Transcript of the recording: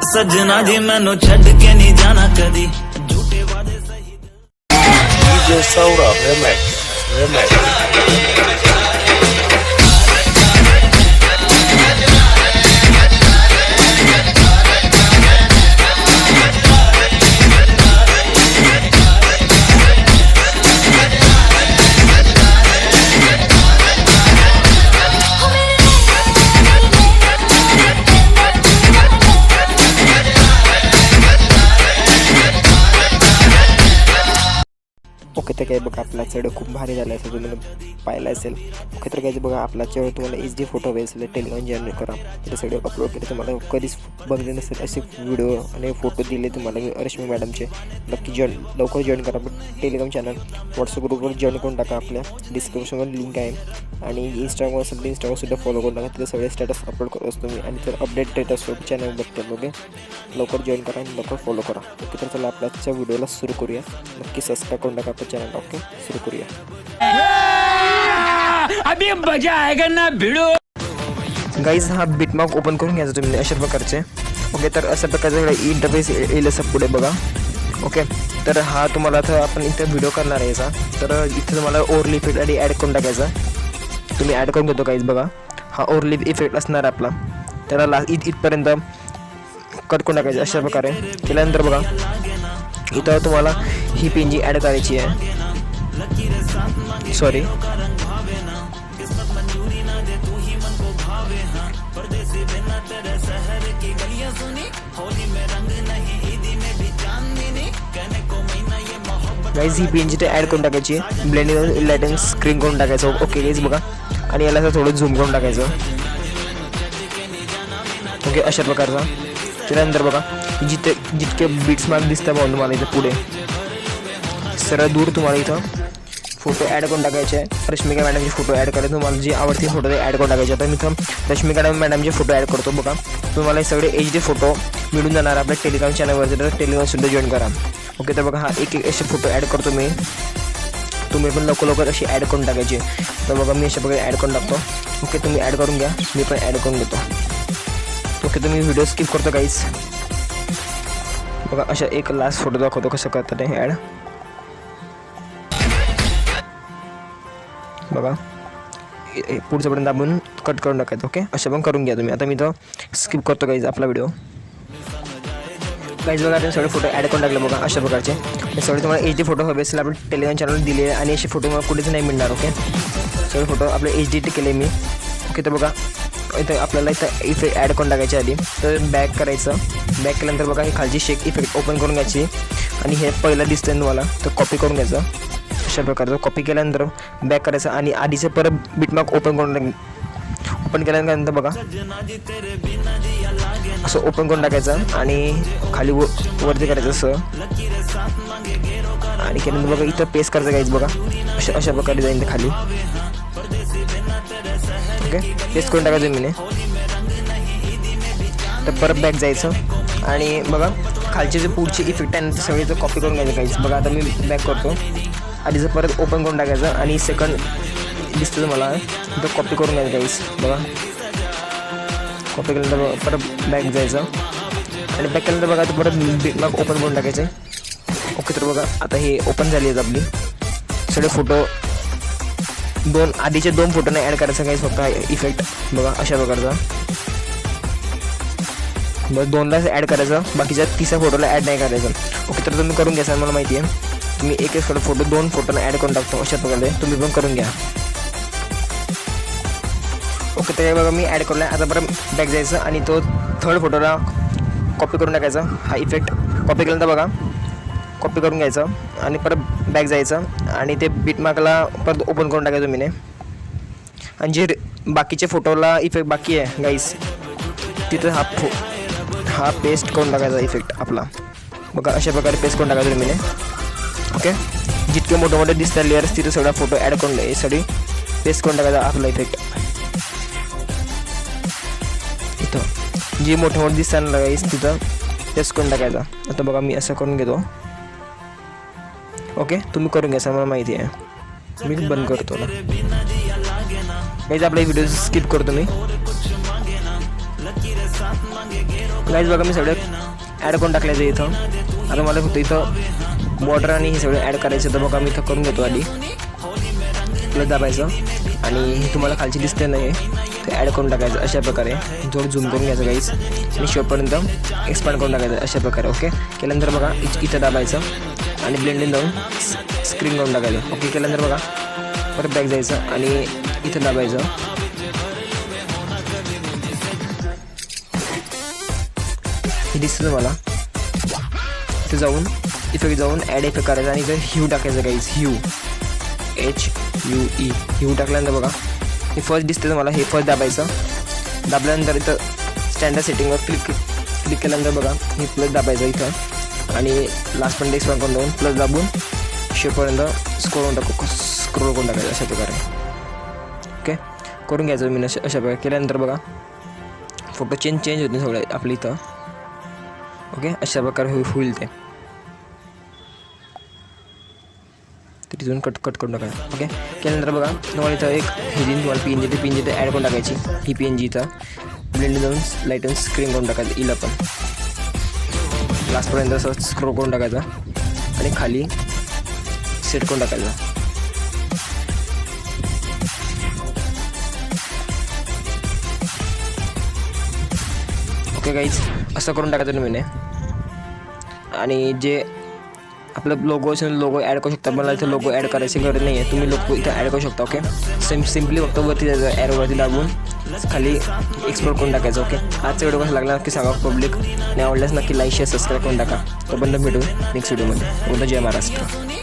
सजना जी मैनू छड़ के नहीं जाना कदी झूठे वादे सही DJ Saura Remix ओके तर काय बघा आपला चढ खूप भारी झाला असेल तुम्ही पाहिला असेल. ओके तर काय बघा आपला चढ तुम्हाला एच डी फोटो हवे असेल टेलिग्राम जॉईन करा. तिथे सगळे अपलोड केले तुम्हाला कधीच बघले नसेल असे व्हिडिओ आणि फोटो दिले तुम्हाला रश्मी मॅडमचे. नक्की लवकर जॉईन करा. टेलिग्राम चॅनल व्हॉट्सअप ग्रुपवर जॉईन करून टाका. आपल्या डिस्क्रिप्शनवर लिंक आहे आणि इंस्टाग्राम असेल तर इंस्टाग्रामसुद्धा फॉलो करून टाका. तिथे सगळे स्टेटस अपलोड करत असतो मी आणि तर अपडेट देत असतो चॅनल बघते. ओके लवकर जॉईन करा आणि लवकर फॉलो करा. ओके तर चला आपल्याच्या व्हिडिओला सुरू करूया. नक्की सबस्क्राईब करून टाका आपल्या चॅनल. ओके सुरू करूया. अभी मजा आएगा ना भिड़ो. गाईज हा बिटमार्क ओपन करून घ्यायचा तुम्ही अशा प्रकारचे. ओके तर अशा प्रकारचा इंटरफेस येईल असं पुढे बघा. ओके तर हा तुम्हाला आता आपण इथं व्हिडिओ करणार आहे याचा. तर इथं तुम्हाला ओव्हरलिप इफेक्ट आणि ॲड करून टाकायचा. तुम्ही ॲड करून घेतो गाईज बघा. हा ओव्हरलिप इफेक्ट असणार आपला. त्याला इथपर्यंत कट करून टाकायचं अशा प्रकारे. केल्यानंतर बघा इथं तुम्हाला ही पिंजी ॲड करायची आहे. सॉरी गाईज ही पिंजी ते ॲड करून टाकायची. ब्लेंडिंग लाईटिंग स्क्रीन करून टाकायचं. ओके गाईज बघा आणि याला असं थोडं झूम करून टाकायचं. ओके अशा प्रकारचा. त्यानंतर बघा जितके बीट्स मार्क दिसतात पाहून तुम्हाला इथं पुढे सरळ दूर तुम्हाला इथं फोटो ॲड करून टाकायचे. रश्मिका मॅडमचे फोटो ॲड करायचे. तुम्हाला जी आवडती फोटो ते ॲड करून टाकायचे. आता मी इथं रश्मिका मॅडमचे फोटो ॲड करतो बघा. तुम्हाला हे सगळे एच डी फोटो मिळून जाणार आपल्या टेलिग्राम चॅनलवर. तर टेलिग्रामसुद्धा जॉईन करा. ओके तर बघा हा एक असे फोटो ॲड करतो मी. तुम्ही पण लवकर अशी ॲड करून टाकायची. तर बघा मी अशा प्रकारे ॲड करून टाकतो. ओके तुम्ही ॲड करून घ्या. मी पण ॲड करून घेतो. ओके तुम्ही व्हिडिओ स्किप करतो गाईस. बघा अशा एक लास्ट फोटो दाखवतो कसं करतात हे ॲड. बघा पुढचं पर्यंत आपण कट करून टाकायचं. ओके अशा पण करून घ्या तुम्ही. आता मी तर स्किप करतो गाईज आपला व्हिडिओ. गाईज बघा सगळे फोटो ॲड करून टाकले बघा अशा प्रकारचे. हे सगळे तुम्हाला एच डी फोटो हवे असेल आपण टेलिग्राम चॅनल दिले आणि असे फोटो मला कुठेच नाही मिळणार. ओके सगळे फोटो आपले एच डी केले मी. ओके तर बघा इथं आपल्याला इथं इफेक्ट ॲड करून टाकायचे आधी. तर बॅक करायचं. बॅक केल्यानंतर बघा ही खालची शेक इफेक्ट ओपन करून घ्यायची आणि हे पहिलं दिसतं तुम्हाला तर कॉपी करून घ्यायचं अशा प्रकारचं. कॉपी केल्यानंतर बॅक करायचं आणि आधीचं परत बिटमार्क ओपन केल्यानंतर बघा असं ओपन करून टाकायचं आणि खाली वरती करायचं असं आणि केल्यानंतर बघा इथं पेस्ट करायचं गाईज बघा अशा प्रकारे जाईल ते खाली. ओके पेस्ट करून टाकायचं मी. तर परत बॅक जायचं आणि बघा खालचे जे पुढचे इफेक्ट आहे ते सगळे तर कॉपी करून घ्यायचं गाईज बघा. आता मी बॅक करतो. आधीचं परत ओपन करून टाकायचं आणि सेकंड दिसतं तुम्हाला इथं कॉपी करून घ्यायचं गाईज बघा. कॉपी केल्यानंतर परत बॅक जायचं आणि बॅक केल्यानंतर बघा तर परत बिटमार्क ओपन करून टाकायचं. ओके तर बघा आता हे ओपन झाली आहेत आपली. सगळे फोटो आधीचे दोन फोटोने ॲड करायचं काही फक्त इफेक्ट बघा अशा प्रकारचा. बस दोनदा ॲड करायचं. बाकीच्या तिसऱ्या फोटोला ॲड नाही करायचं. ओके तर तुम्ही करून घ्या. मला माहिती आहे तुम्ही एक फोटो दोन फोटोला ॲड करून टाकतो अशा प्रकारे. तुम्ही पण करून घ्या. ओके तर बघा मी ॲड करला. आता परत बॅक जायचं आणि तो थर्ड फोटोला कॉपी करून टाकायचा. हा इफेक्ट कॉपी केल्यानंतर बघा कॉपी करून घ्यायचं आणि परत बॅक जायचं आणि ते बिटमार्कला परत ओपन करून टाकायचं मीने. आणि जे बाकीचे फोटोला इफेक्ट बाकी आहे गाईस तिथं हा पेस्ट करून टाकायचा इफेक्ट आपला बघा अशा प्रकारे पेस्ट करून टाकायचं मीने. ओके जितके मोठे दिसतात लेयर्स तिथे सगळा फोटो ॲड करून सगळी पेस्ट करून टाकायचा आपला इफेक्ट. इथं जे मोठे दिसतात ना गाईस तिथं पेस्ट करून टाकायचा. आता बघा मी असं करून घेतो. ओके तुम्ही करून घ्या मला माहिती आहे. मी बंद करतो ना गाईस. आपला व्हिडिओ स्किप करतो मी. गाईज बघा मी सगळे ॲड करून टाकल्याचं इथं. आता मला फक्त इथं बॉर्डर आणि हे सगळं ॲड करायचं. तर बघा मी इथं करून घेतो आधी. प्लस दाबायचं आणि हे तुम्हाला खालची दिसते नाही ते ॲड करून टाकायचं अशा प्रकारे. थोडं झूम करून घ्यायचं गाईज आणि शेवटपर्यंत एक्सपांड करून टाकायचं अशा प्रकारे. ओके केल्यानंतर बघा इथं दाबायचं आणि ब्लेंडिंग जाऊन स्क्रीन करून टाकायचं. ओके केल्यानंतर बघा परत बॅक जायचं आणि इथं दाबायचं. हे दिसतं तुम्हाला. इथं जाऊन इफेक्ट जाऊन ॲड इफेक्ट करायचा आणि इथं ह्यू टाकायचं गाईज. HUE ह्यू टाकल्यानंतर बघा हे फर्स्ट दिसतं तुम्हाला. हे फर्स्ट दाबायचं. दाबल्यानंतर इथं स्टँडर्ड सेटिंगवर क्लिक केल्यानंतर बघा हे प्लस दाबायचं इथं आणि लास्ट पण एक्सपांड करून जाऊन प्लस दाबून शेवटपर्यंत स्क्रोल करून टाकायचं अशा प्रकारे. ओके करून घ्यायचं मी अशा प्रकारे. केल्यानंतर बघा फोटो चेंज होते सगळे आपल्या इथं. ओके अशा प्रकारे होईल ते. तिथून कट करून टाकायचं. ओके केल्यानंतर बघा तुम्हाला इथं एक हे तुम्हाला PNG ते PNG ॲड करून टाकायची. ही PNG इथं ब्लेंड जाऊन लाईट स्क्रीन करून टाकायचं. इला पण लास्टपर्यंत असं स्क्रोल करून टाकायचं आणि खाली सेट करून टाकायचं. ओके गाईज असं करून टाकायचं तुम्ही. आणि जे आपलं लोगो ॲड करू शकता. मला इथं लोगो ॲड करायची गरज नाही आहे. तुम्ही लोगो इथं ॲड करू शकता. ओके सिम्पली फक्त वरती जायचं ॲरोवरती दाबून खाली एक्सप्लोर करून टाकायचं. ओके आजचा व्हिडिओ कसा लागला नक्की सांगा पब्लिक. आणि आवडल्यास नक्की लाईक शेअर सबस्क्राईब करून टाका. तोपर्यंत भेटू नेक्स्ट व्हिडिओमध्ये. जय महाराष्ट्र.